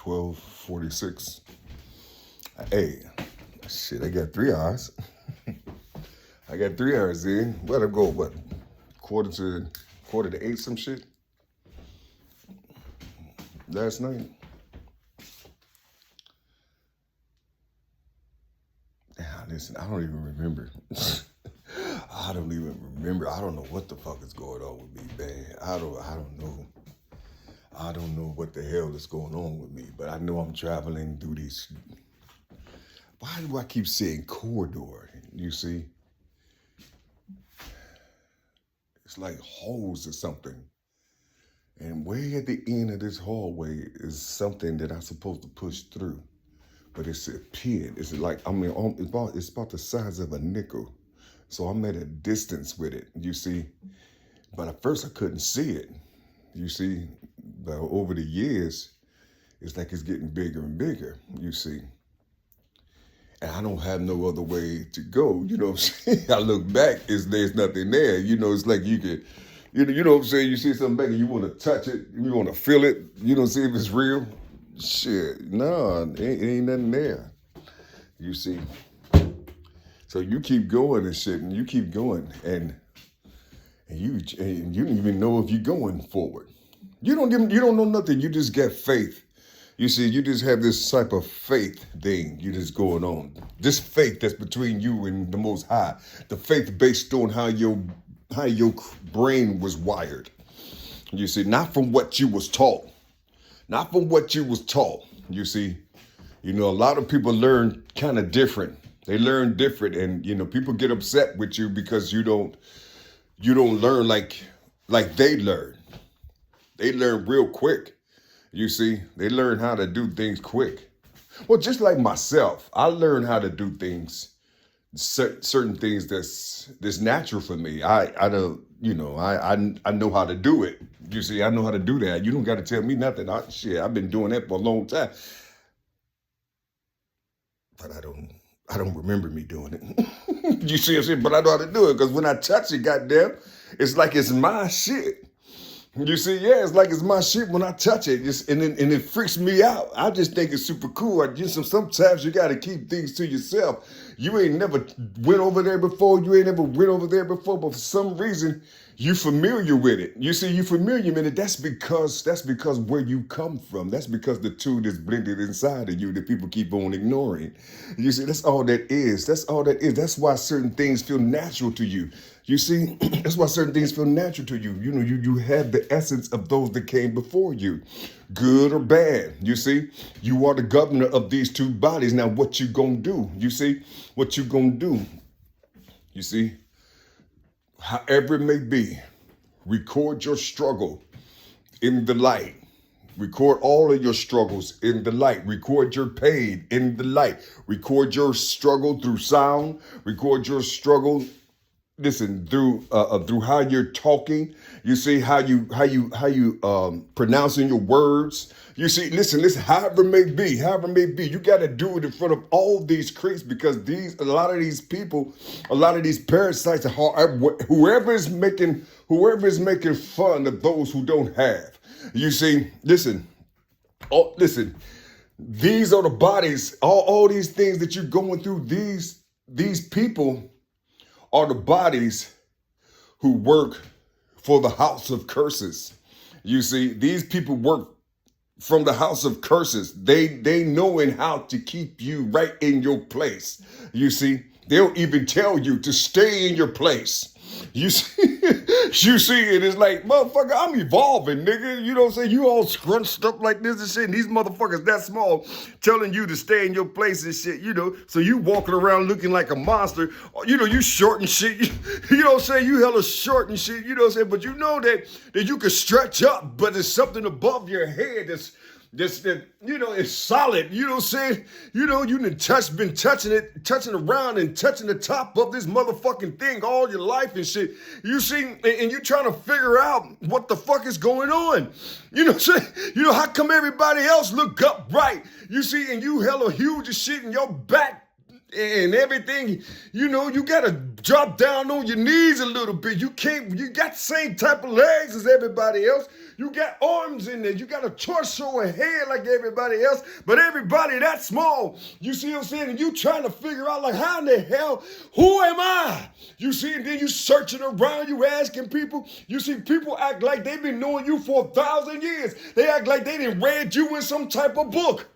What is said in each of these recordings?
12:46. Hey, shit, I got 3 hours. I got 3 hours in. Where'd I go? What? Quarter to 8, some shit? Last night? Damn, listen, I don't even remember. I don't even remember. I don't know what the fuck is going on with me, man. I don't know. I don't know what the hell is going on with me, but I know I'm traveling through these. Why do I keep saying corridor? You see? It's like holes or something. And way at the end of this hallway is something that I'm supposed to push through. But it's a pin. It's like, it's about the size of a nickel. So I'm at a distance with it, you see. But at first I couldn't see it, you see. But over the years, it's like it's getting bigger and bigger, you see. And I don't have no other way to go, you know what I'm saying? I look back, there's nothing there. You know, it's like you could, you know what I'm saying? You see something back and you want to touch it, you want to feel it, you know, see if it's real. Shit, no, it ain't nothing there, you see. So you keep going and shit, and you keep going, and you don't even know if you're going forward. You don't know nothing. You just get faith. You see, you just have this type of faith thing you just going on. This faith that's between you and the Most High. The faith based on how your brain was wired. You see, not from what you was taught. Not from what you was taught. You see, you know, a lot of people learn kind of different. They learn different, and you know, people get upset with you because you don't learn like they learn. They learn real quick. You see, they learn how to do things quick. Well, just like myself, I learned how to do things, certain things that's natural for me. I don't, you know, I know how to do it. You see, I know how to do that. You don't got to tell me nothing. I've been doing that for a long time, but I don't remember me doing it. You see what I'm saying? But I know how to do it because when I touch it, goddamn, it's like it's my shit. You see, yeah, it's like it's my shit when I touch it, and it freaks me out. I just think it's super cool. Sometimes you got to keep things to yourself. You ain't never went over there before. You ain't never went over there before, but for some reason, you familiar with it. You see, you familiar with it. That's because where you come from. That's because the two that's blended inside of you that people keep on ignoring. You see, that's all that is. That's all that is. That's why certain things feel natural to you. You see, that's why certain things feel natural to you. You know, you have the essence of those that came before you, good or bad. You see, you are the governor of these two bodies. Now, what you gonna do? You see, what you gonna do? You see, however it may be, record your struggle in the light. Record all of your struggles in the light. Record your pain in the light. Record your struggle through sound. Record your struggle. Listen, through how you're talking, you see how you pronouncing your words. You see, listen, however it may be, you got to do it in front of all these creeps because a lot of these people, a lot of these parasites, whoever is making fun of those who don't have. You see, listen. These are the bodies, all these things that you're going through. These people are the bodies who work for the house of curses. You see, these people work from the house of curses. They know how to keep you right in your place. You see, they'll even tell you to stay in your place. You see, it is like, motherfucker, I'm evolving, nigga. You know what I'm saying? You all scrunched up like this and shit, and these motherfuckers that small telling you to stay in your place and shit, you know. So you walking around looking like a monster. You know, you short and shit. You know what I'm saying? You hella short and shit, you know what I'm saying? But you know that you can stretch up, but there's something above your head that's you know, it's solid. You know what I'm saying? You know, you been touching around and touching the top of this motherfucking thing all your life and shit. You see, and you trying to figure out what the fuck is going on. You know what I'm saying? You know, how come everybody else look upright? You see, and you hella huge as shit in your back and everything. You know, you got a drop down on your knees a little bit. You got the same type of legs as everybody else. You got arms in there. You got a torso and head like everybody else, but everybody that small. You see what I'm saying? And you trying to figure out like, how in the hell, who am I? You see, and then you searching around, you asking people. You see people act like they've been knowing you for 1,000 years. They act like they didn't read you in some type of book.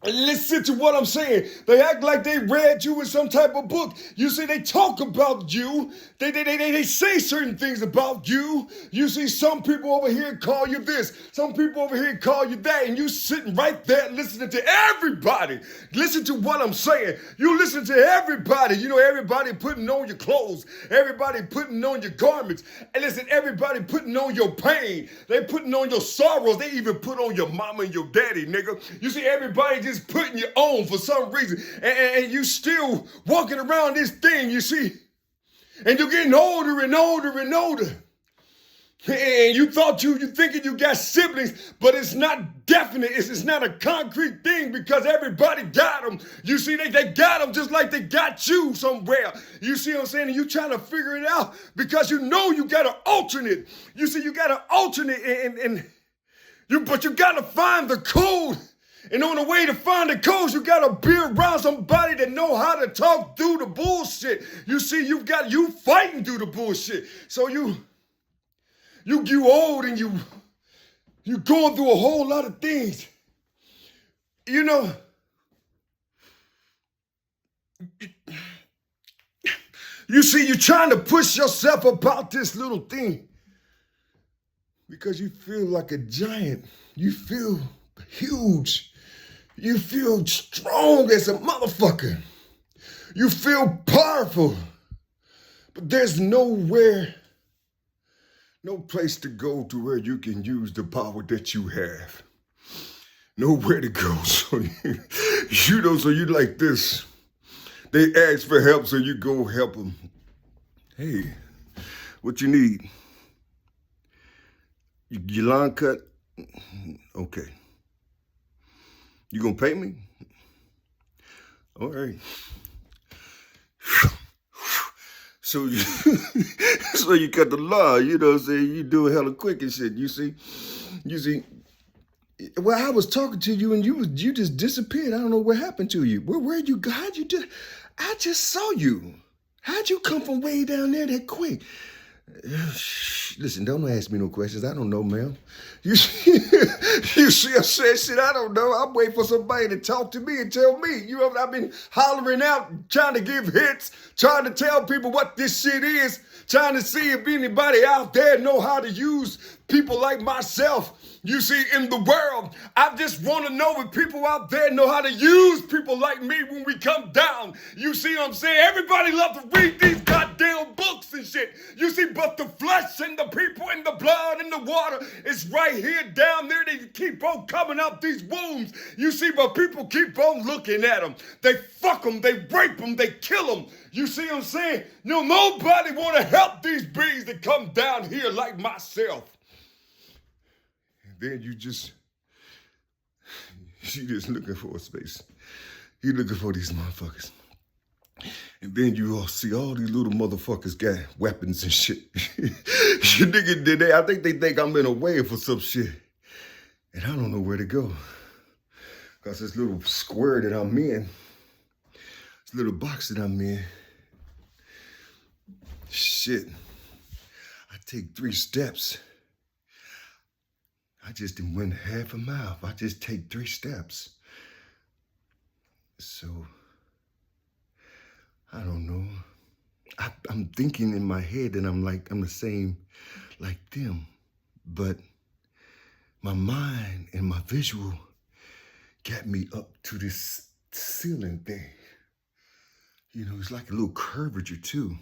And listen to what I'm saying. They act like they read you in some type of book. You see, they talk about you. They say certain things about you. You see, some people over here call you this. Some people over here call you that. And you sitting right there listening to everybody. Listen to what I'm saying. You listen to everybody. You know, everybody putting on your clothes. Everybody putting on your garments. And listen, everybody putting on your pain. They putting on your sorrows. They even put on your mama and your daddy, nigga. You see, everybody just putting you on for some reason, and you still walking around this thing, you see, and you're getting older and older and older, and you thinking you got siblings, but it's not definite. It's not a concrete thing because everybody got them. You see, they got them just like they got you somewhere. You see what I'm saying? And you trying to figure it out because you know you got an alternate. You see, you got an alternate, but you got to find the code. And on the way to find the codes, you gotta be around somebody that know how to talk through the bullshit. You see, you fighting through the bullshit. So you old and you going through a whole lot of things. You know, you see, you're trying to push yourself about this little thing because you feel like a giant. You feel huge. You feel strong as a motherfucker. You feel powerful. But there's no place to go to where you can use the power that you have. Nowhere to go. So you like this. They ask for help, so you go help them. Hey, what you need? Your lawn cut? Okay. You gonna pay me? All right. So you cut the lawn, you know what I'm saying? You do it hella quick and shit, you see? Well, I was talking to you and you just disappeared. I don't know what happened to you. Where'd you go? I just saw you. How'd you come from way down there that quick? Listen, don't ask me no questions. I don't know, ma'am. You see, I said shit, I don't know. I'm waiting for somebody to talk to me and tell me. You know, I've been hollering out, trying to give hits, trying to tell people what this shit is, trying to see if anybody out there know how to use people like myself. You see, in the world, I just want to know if people out there know how to use people like me when we come down. You see what I'm saying? Everybody love to read these goddamn books and shit. You see, but the flesh and the people and the blood and the water is right here down there. They keep on coming out these wounds. You see, but people keep on looking at them. They fuck them, they rape them, they kill them. You see what I'm saying? You know, nobody want to help these bees that come down here like myself. Then you just looking for a space. You looking for these motherfuckers. And then you all see all these little motherfuckers got weapons and shit. I think they think I'm in a way for some shit. And I don't know where to go. Because this little square that I'm in, this little box that I'm in, shit, I take 3 steps. I just done went half a mile. I just take 3 steps. So, I don't know. I'm thinking in my head that I'm the same like them. But my mind and my visual got me up to this ceiling thing. You know, it's like a little curvature too.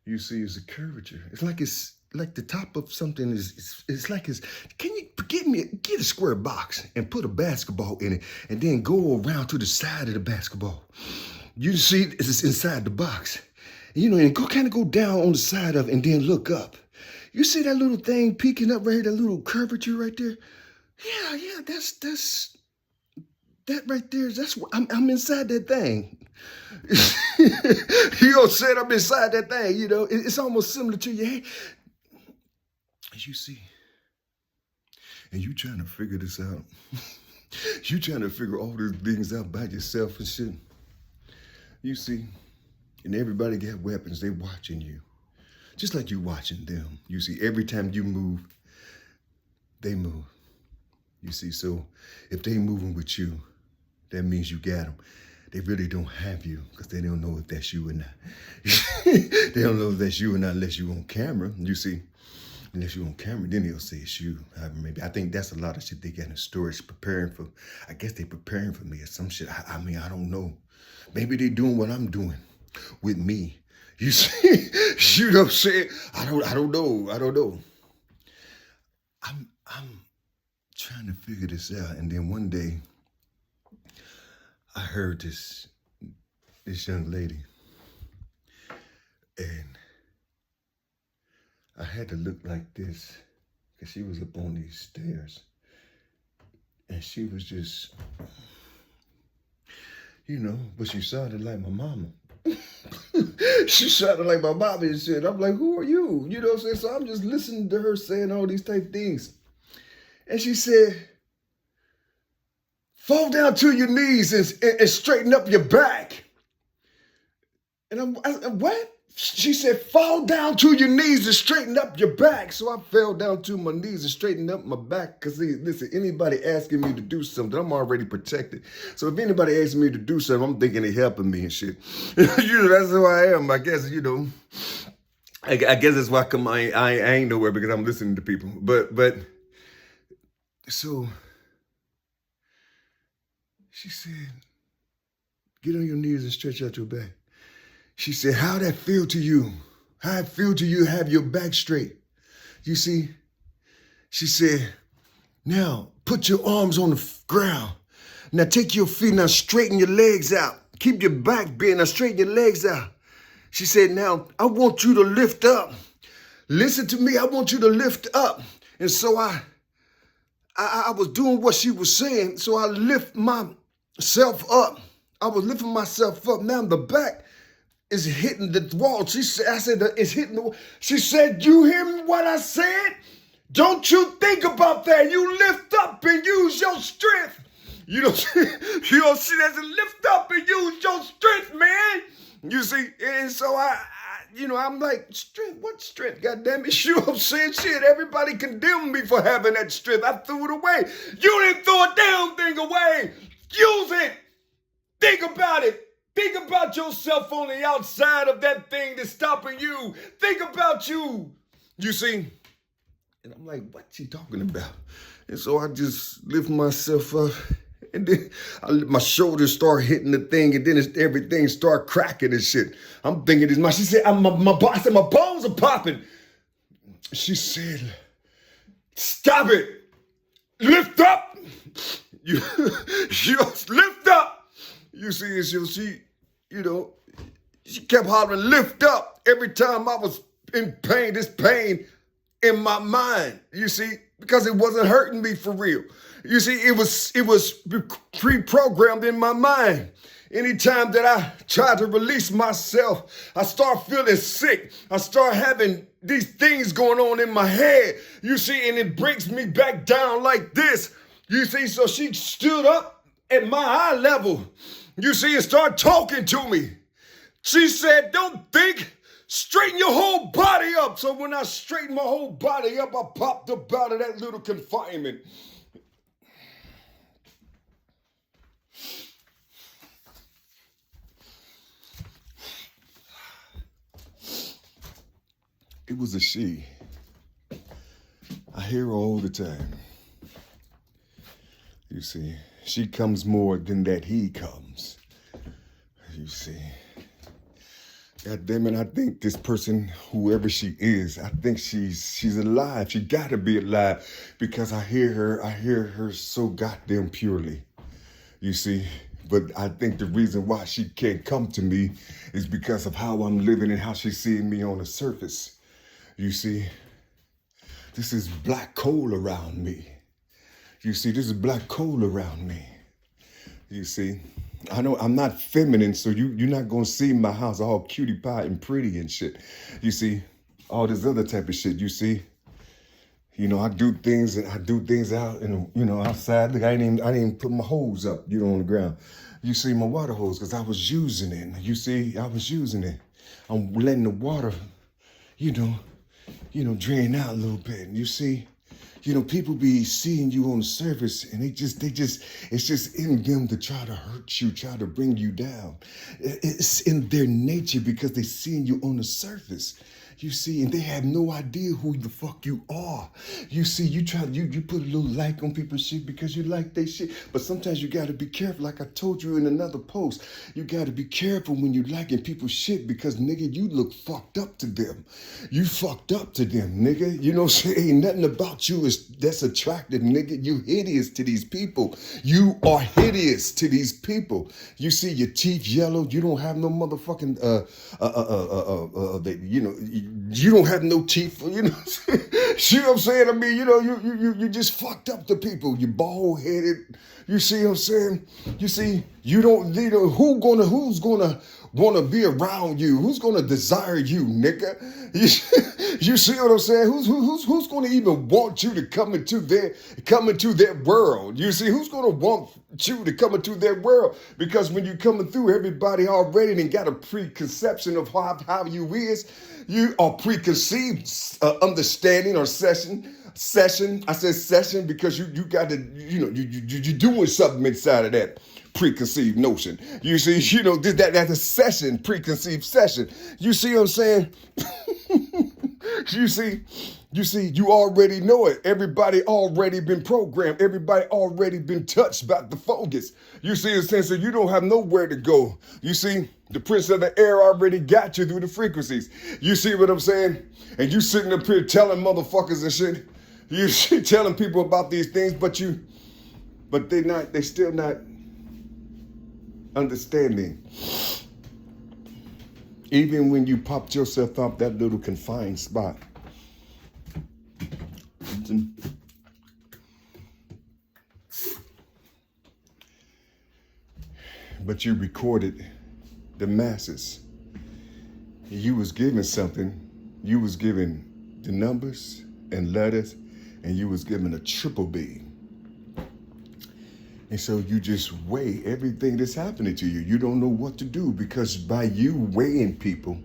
You see, it's a curvature. It's like the top of something can you get a square box and put a basketball in it and then go around to the side of the basketball. You see it's inside the box. You know, and go down on the side of it and then look up. You see that little thing peeking up right here, that little curvature right there? Yeah, that right there, that's what I'm inside that thing. You know, said I'm inside that thing. You know, it's almost similar to your head. As you see, and you trying to figure this out. You trying to figure all these things out by yourself and shit. You see, and everybody got weapons. They watching you, just like you watching them. You see, every time you move, they move. You see, so if they moving with you, that means you got them. They really don't have you because they don't know if that's you or not. They don't know if that's you or not unless you on camera. You see, unless you on camera, then they'll say it's you. Maybe I think that's a lot of shit they got in storage preparing for. I guess they preparing for me or some shit. I mean, I don't know. Maybe they doing what I'm doing with me. You see, you know what I'm saying? I don't know. I'm trying to figure this out, and then one day I heard this young lady, and I had to look like this because she was up on these stairs, and she was just, you know, but she sounded like my mama. She sounded like my mama and shit. I'm like, who are you? You know what I'm saying? So I'm just listening to her saying all these type things. And she said, fall down to your knees and straighten up your back. And I said, what? She said, fall down to your knees and straighten up your back. So I fell down to my knees and straightened up my back. Because, listen, anybody asking me to do something, I'm already protected. So if anybody asks me to do something, I'm thinking they're helping me and shit. You know, that's who I am. I guess, you know. I guess that's why I ain't nowhere because I'm listening to people. But, so she said, get on your knees and stretch out your back. She said, how'd that feel to you? How'd it feel to you to have your back straight? You see, she said, now put your arms on the ground. Now take your feet, now straighten your legs out. Keep your back bent, now straighten your legs out. She said, now I want you to lift up. Listen to me, I want you to lift up. And so I was doing what she was saying, so I lift myself up. I was lifting myself up. Now the back is hitting the wall. She said, I said, it's hitting the wall. She said, you hear me what I said? Don't you think about that. You lift up and use your strength. You know, you don't see that. Lift up and use your strength, man. You see, and so I'm like, strength? What strength? God damn it. You know what I'm saying? Shit, everybody condemned me for having that strength. I threw it away. You didn't throw a damn thing away. Use it. Think about it. Think about yourself on the outside of that thing that's stopping you. Think about you. You see? And I'm like, what's she talking about? And so I just lift myself up. And then my shoulders start hitting the thing, and then everything start cracking and shit. I'm thinking this. She said, my bones are popping. She said, stop it. Lift up. You lift up. You see, and she kept hollering, lift up every time I was in pain, this pain in my mind, you see, because it wasn't hurting me for real. You see, it was pre-programmed in my mind. Anytime that I try to release myself, I start feeling sick. I start having these things going on in my head, you see, and it brings me back down like this. You see, so she stood up at my eye level, you see, and started talking to me. She said, don't think, straighten your whole body up. So when I straightened my whole body up, I popped up out of that little confinement. It was a she. I hear her all the time. You see, she comes more than that he comes. You see. God damn it, I think this person, whoever she is, I think she's alive. She gotta be alive because I hear her so goddamn purely. You see? But I think the reason why she can't come to me is because of how I'm living and how she's seeing me on the surface. You see, this is black coal around me. You see, this is black coal around me. You see, I know I'm not feminine, so you're not gonna see my house all cutie pie and pretty and shit. You see, all this other type of shit. You see, I do things and I do things out and outside. Look, I didn't even put my hose up, on the ground. You see my water hose because I was using it. You see, I was using it. I'm letting the water, you know, drain out a little bit. And you see, people be seeing you on the surface and it's just in them to try to hurt you, try to bring you down. It's in their nature because they seeing you on the surface. You see, and they have no idea who the fuck you are. You see, you put a little like on people's shit because you like their shit. But sometimes you gotta be careful. Like I told you in another post, you gotta be careful when you liking people's shit because nigga, you look fucked up to them. You fucked up to them, nigga. You know what I'm saying? Ain't nothing about you that's attractive, nigga. You hideous to these people. You are hideous to these people. You see your teeth yellow. You don't have no motherfucking you don't have no teeth, you know what I'm saying? I mean, you just fucked up the people. You bald headed. You see what I'm saying? You see, you don't, who's gonna wanna be around you? Who's gonna desire you, nigga? You see what I'm saying? Who's gonna even want you to come into their world? You see, who's gonna want you to come into their world? Because when you coming through, everybody already done got a preconception of how you is. You are preconceived understanding or session. I said session because you got to, you're doing something inside of that preconceived notion. You see, that's a session, preconceived session. You see what I'm saying? You see, you already know it. Everybody already been programmed. Everybody already been touched by the focus. You see, in a sense that you don't have nowhere to go. You see, the prince of the air already got you through the frequencies. You see what I'm saying? And you sitting up here telling motherfuckers and shit. You telling people about these things, but they still not understanding. Even when you popped yourself out that little confined spot. But you recorded the masses. You was given something. You was given the numbers and letters, and you was given a triple B. And so you just weigh everything that's happening to you. You don't know what to do because by you weighing people,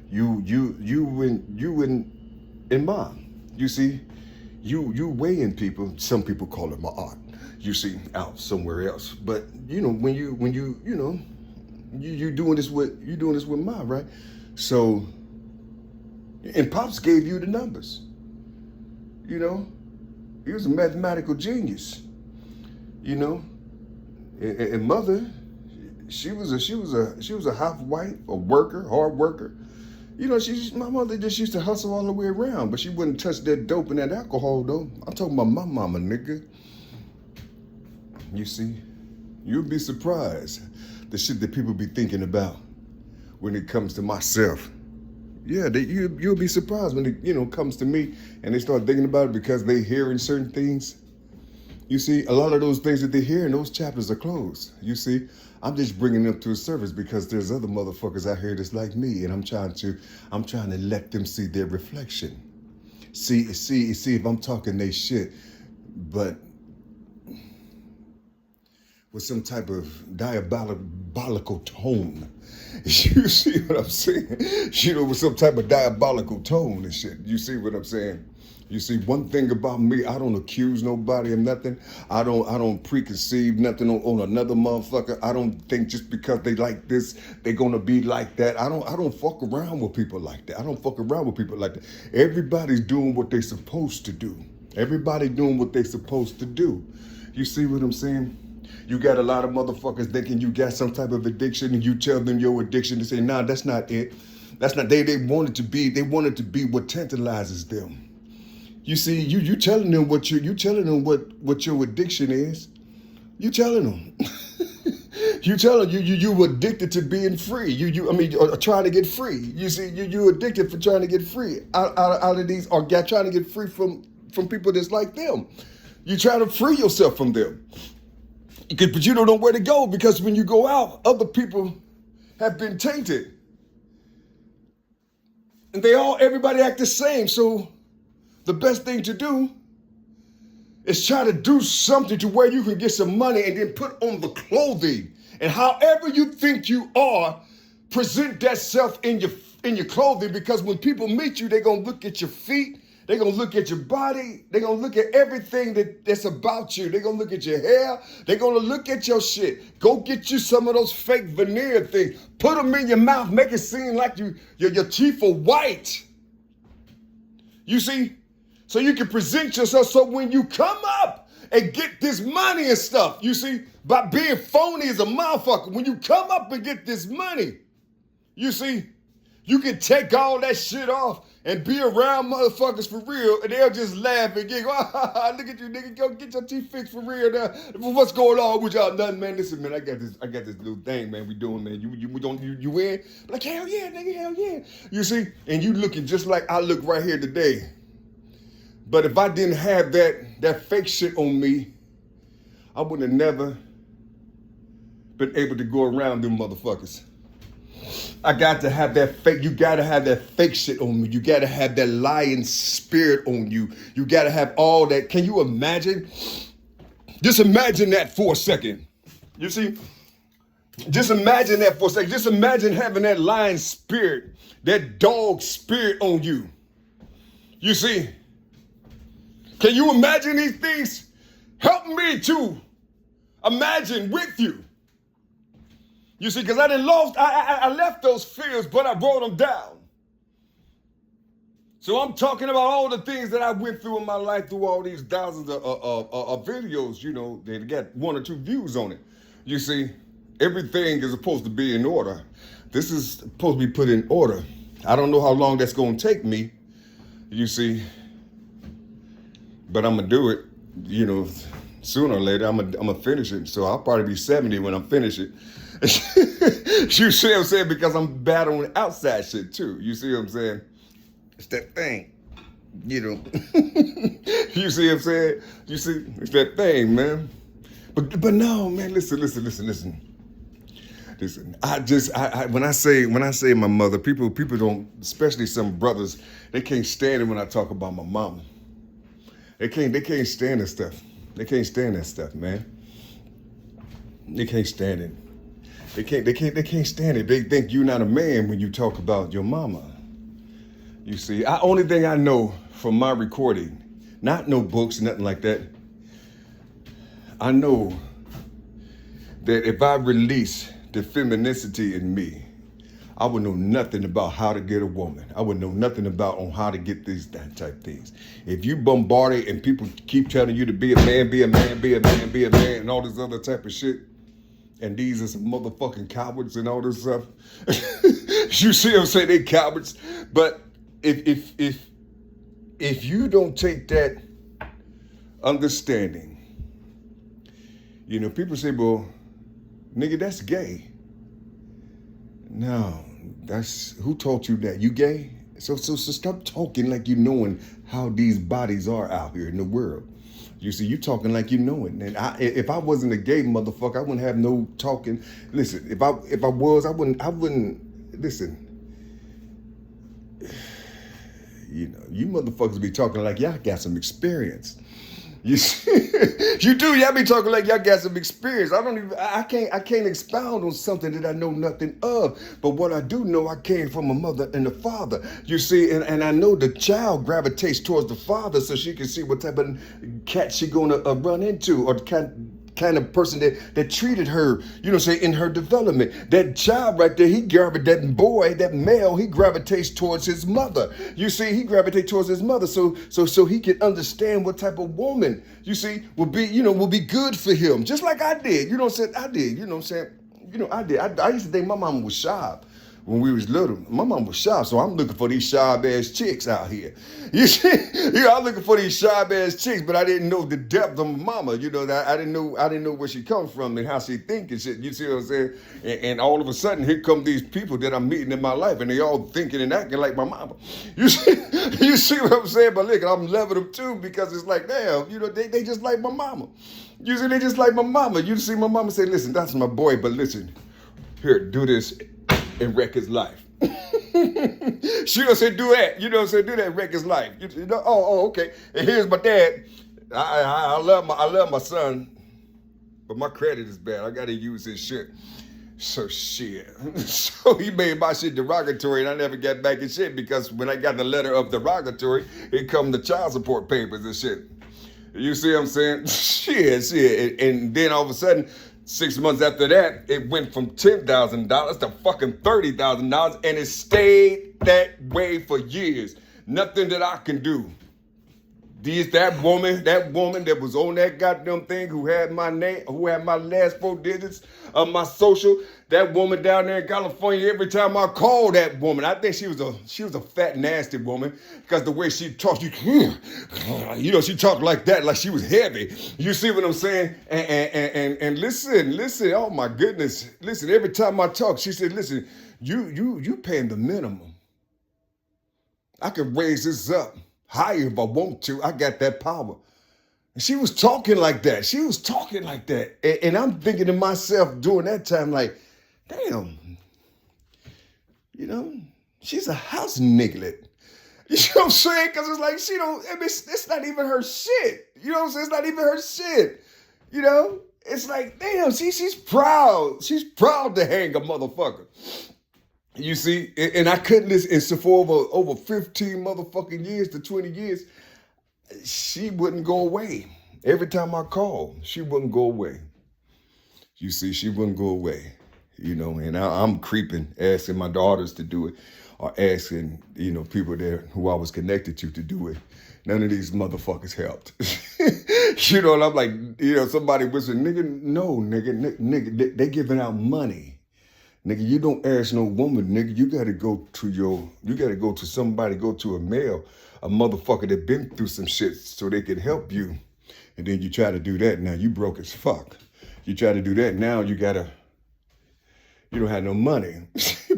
you in mom. You see, you weighing people. Some people call it my art. You see, out somewhere else. But when you doing this with Ma, right? So, and Pops gave you the numbers. He was a mathematical genius. And Mother, she was a housewife, a worker, hard worker. My mother just used to hustle all the way around, but she wouldn't touch that dope and that alcohol though. I'm talking about my mama, nigga. You see, you'll be surprised the shit that people be thinking about when it comes to myself. Yeah, you'll be surprised when it comes to me and they start thinking about it because they hearing certain things. You see, a lot of those things that they hear in those chapters are closed. You see, I'm just bringing them to a surface because there's other motherfuckers out here that's like me, and I'm trying to let them see their reflection. See if I'm talking they shit, but with some type of diabolical tone. You see what I'm saying? With some type of diabolical tone and shit. You see what I'm saying? You see, one thing about me, I don't accuse nobody of nothing. I don't preconceive nothing on another motherfucker. I don't think just because they like this, they gonna be like that. I don't fuck around with people like that. Everybody's doing what they supposed to do. Everybody doing what they supposed to do. You see what I'm saying? You got a lot of motherfuckers thinking you got some type of addiction and you tell them your addiction. They say, nah, that's not it. That's not, they want it to be what tantalizes them. You see, you telling them what your addiction is. You telling them. You addicted to being free. Trying to get free. You see, you addicted for trying to get free out of these, or trying to get free from people that's like them. You try to free yourself from them. But you don't know where to go, because when you go out, other people have been tainted. And everybody act the same. So the best thing to do is try to do something to where you can get some money and then put on the clothing. And however you think you are, present that self in your clothing, because when people meet you, they're going to look at your feet. They're going to look at your body. They're going to look at everything that's about you. They're going to look at your hair. They're going to look at your shit. Go get you some of those fake veneer things. Put them in your mouth. Make it seem like your teeth are white. You see? So you can present yourself, so when you come up and get this money and stuff, you see, by being phony as a motherfucker, when you come up and get this money, you see, you can take all that shit off and be around motherfuckers for real, and they'll just laugh and giggle. Look at you, nigga. Go get your teeth fixed for real now. What's going on with y'all? Nothing, man. Listen, man, I got this little thing, man, we doing, man. You in? Like, hell yeah, nigga, hell yeah. You see? And you looking just like I look right here today. But if I didn't have that fake shit on me, I would have never been able to go around them motherfuckers. I got to have that fake. You got to have that fake shit on me. You got to have that lying spirit on you. You got to have all that. Can you imagine? Just imagine that for a second. You see? Just imagine that for a second. Just imagine having that lying spirit, that dog spirit on you. You see? Can you imagine these things? Help me to imagine with you. You see, because I left those fears, but I brought them down. So I'm talking about all the things that I went through in my life, through all these thousands of videos, you know, they got 1 or 2 views on it. You see, everything is supposed to be in order. This is supposed to be put in order. I don't know how long that's going to take me, you see, but I'm going to do it, you know, sooner or later. I'm gonna finish it. So I'll probably be 70 when I'm finished it. You see what I'm saying? Because I'm battling outside shit too. You see what I'm saying? It's that thing, you know. You see what I'm saying? You see, it's that thing, man. But no, man. Listen. Listen. When I say my mother, people don't, especially some brothers, they can't stand it when I talk about my mama. They can't stand that stuff. They can't stand that stuff, man. They can't stand it. They can't stand it. They think you're not a man when you talk about your mama. You see, only thing I know from my recording, not no books, nothing like that. I know that if I release the femininity in me, I would know nothing about how to get a woman. I would know nothing about on how to get that type things. If you bombard it and people keep telling you to be a man, and all this other type of shit, and these are some motherfucking cowards and all this stuff. You see what I'm saying? They cowards. But if you don't take that understanding, you know, people say, well, nigga, that's gay. No, who taught you that? You gay? So stop talking like you knowing how these bodies are out here in the world. You see, you talking like you know it. And if I wasn't a gay motherfucker, I wouldn't have no talking. Listen, if I was, I wouldn't listen. You know, you motherfuckers be talking like y'all got some experience. You see, you do. Y'all be talking like y'all got some experience. I can't expound on something that I know nothing of. But what I do know, I came from a mother and a father. You see, and I know the child gravitates towards the father so she can see what type of cat she gonna run into, or the kind of person that treated her, you know, say in her development. That child right there, that male, he gravitates towards his mother. You see, he gravitates towards his mother so he can understand what type of woman, you see, will be good for him. Just like I did, you know what I'm saying? I did, you know what I'm saying? You know, I did. I used to think my mama was sharp. when we was little. My mom was shy, so I'm looking for these shy-ass chicks out here. You see, I'm looking for these shy-ass chicks, but I didn't know the depth of my mama. You know that I didn't know where she come from and how she think and shit. You see what I'm saying? And all of a sudden, here come these people that I'm meeting in my life, and they all thinking and acting like my mama. You see, you see what I'm saying? But look, I'm loving them too because it's like, damn, you know, they just like my mama. You see, they just like my mama. You see, my mama say, listen, that's my boy, but listen, here, do this and wreck his life. She gonna say, do that. You know what I'm saying? Do that and wreck his life. You know, okay. And here's my dad. I love my son, but my credit is bad. I gotta use his shit. So shit. So he made my shit derogatory and I never got back in shit because when I got the letter of derogatory, it come the child support papers and shit. You see what I'm saying? Shit. And then all of a sudden, 6 months after that, it went from $10,000 to fucking $30,000 and it stayed that way for years. Nothing that I can do. That woman that was on that goddamn thing who had my name, who had my last 4 digits of my social, that woman down there in California, every time I called that woman, I think she was a fat, nasty woman because the way she talked, you know, she talked like that, like she was heavy. You see what I'm saying? And listen, oh my goodness. Listen, every time I talk, she said, listen, you paying the minimum. I can raise this up higher if I want to. I got that power. And she was talking like that. And I'm thinking to myself during that time, like, damn, you know, she's a house niglet. You know what I'm saying? Because it's like, it's not even her shit. You know what I'm saying? It's not even her shit. You know? It's like, damn, she's proud. She's proud to hang a motherfucker. You see, and I couldn't listen, and so for over 15 motherfucking years to 20 years, she wouldn't go away. Every time I called, she wouldn't go away. You see, she wouldn't go away, you know, and I'm creeping, asking my daughters to do it, or asking, you know, people there who I was connected to do it. None of these motherfuckers helped. You know, and I'm like, you know, somebody whispering, nigga, they giving out money. Nigga, you don't ask no woman, nigga. You gotta go to somebody, go to a male, a motherfucker that been through some shit so they can help you. And then you try to do that, now you broke as fuck. You try to do that, now you don't have no money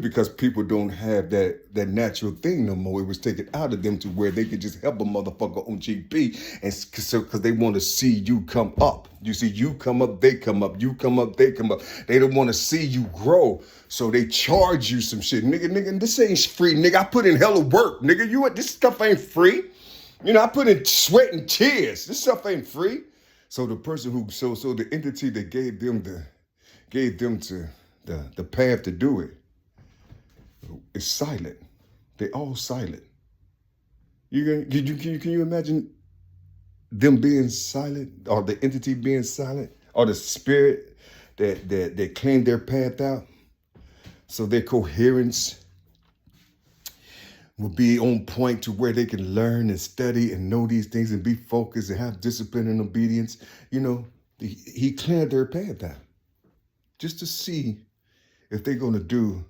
because people don't have that natural thing no more. It was taken out of them to where they could just help a motherfucker on GP, and so because they want to see you come up. You see, you come up, they come up. You come up, they come up. They don't want to see you grow, so they charge you some shit, nigga. This ain't free, nigga. I put in hella work, nigga. This stuff ain't free. You know, I put in sweat and tears. This stuff ain't free. So the person so the entity that gave them the path to do it is silent. They all silent. Can you imagine them being silent, or the entity being silent, or the spirit that cleaned their path out, so their coherence will be on point to where they can learn and study and know these things and be focused and have discipline and obedience. You know, he cleared their path out just to see if they're going to do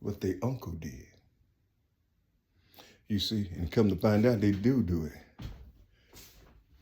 what their uncle did. You see, and come to find out, they do it.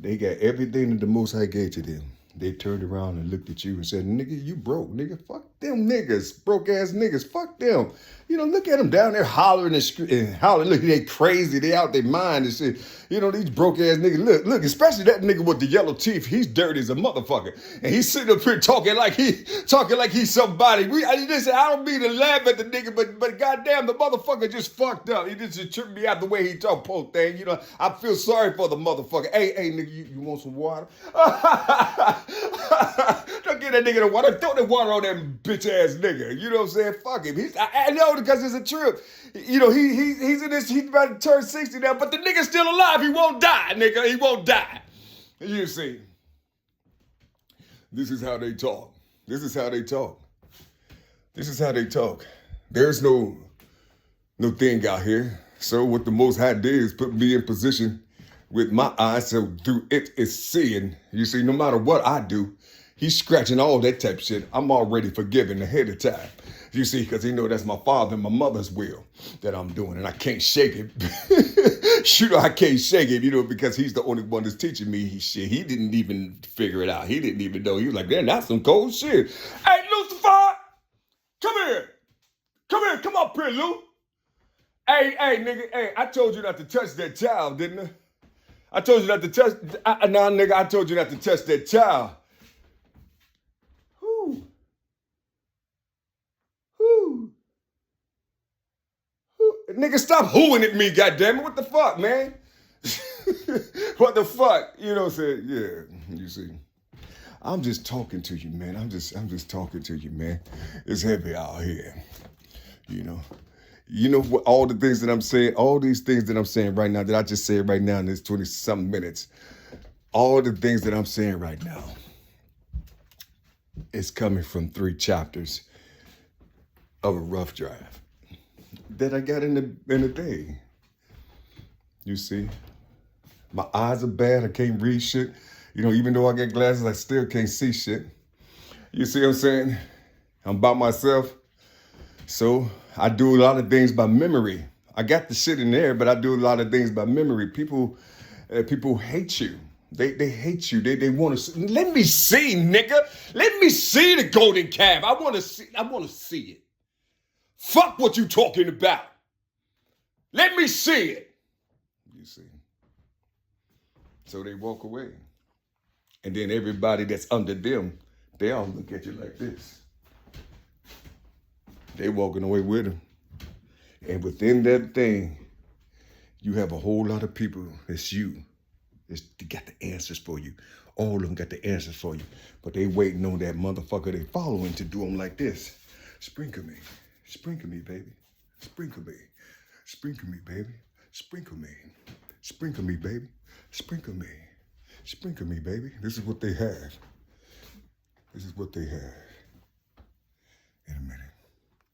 They got everything that the Most High gave to them. They turned around and looked at you and said, nigga, you broke, nigga. Fuck them niggas, broke ass niggas. Fuck them. You know, look at them down there hollering and hollering. Look, they crazy. They out their mind and shit. You know, these broke ass niggas. Look, especially that nigga with the yellow teeth. He's dirty as a motherfucker. And he's sitting up here talking like he's somebody. I don't mean to laugh at the nigga, but goddamn, the motherfucker just fucked up. He just tripped me out the way he talked, poor thing. You know, I feel sorry for the motherfucker. Hey, nigga, you want some water? Don't get that nigga the water. Throw the water on that bitch ass nigga. You know what I'm saying? Fuck him. I know because it's a trip. You know, he's in this, he's about to turn 60 now, but the nigga's still alive. He won't die, nigga. He won't die. You see. This is how they talk. There's no thing out here. So what the Most High did is put me in position with my eyes, so through it is seeing. You see, no matter what I do, he's scratching all that type of shit. I'm already forgiven ahead of time. You see, because he know that's my father and my mother's will that I'm doing, and I can't shake it. I can't shake it, because he's the only one that's teaching me he didn't even figure it out. He didn't even know. He was like, man, that's some cold shit. Hey, Lucifer, come here. Come up here, Lou. Hey, nigga, hey, I told you not to touch that child, didn't I? I told you not to touch, nigga, I told you not to touch that child. Whoo. Nigga, stop hooing at me, goddammit. What the fuck, man? What the fuck? You know what I'm saying? Yeah, you see. I'm just talking to you, man. I'm just talking to you, man. It's heavy out here. You know what, all the things that I'm saying, all these things that I'm saying right now, that I just said right now in this 20-something minutes, all the things that I'm saying right now is coming from 3 chapters of a rough draft that I got in the day. You see, my eyes are bad. I can't read shit. Even though I get glasses, I still can't see shit. You see what I'm saying? I'm by myself. So I do a lot of things by memory. I got the shit in there, but I do a lot of things by memory. People hate you. They hate you. They want to see. Let me see, nigga. Let me see the golden calf. I want to see it. Fuck what you talking about. Let me see it. You see. So they walk away. And then everybody that's under them, they all look at you like this. They walking away with them. And within that thing, you have a whole lot of people that's you. They got the answers for you. All of them got the answers for you. But they waiting on that motherfucker they following to do them like this. Sprinkle me. Sprinkle me, baby. Sprinkle me. Sprinkle me, baby. Sprinkle me. Sprinkle me, baby. Sprinkle me. Sprinkle me, baby. This is what they have. This is what they have.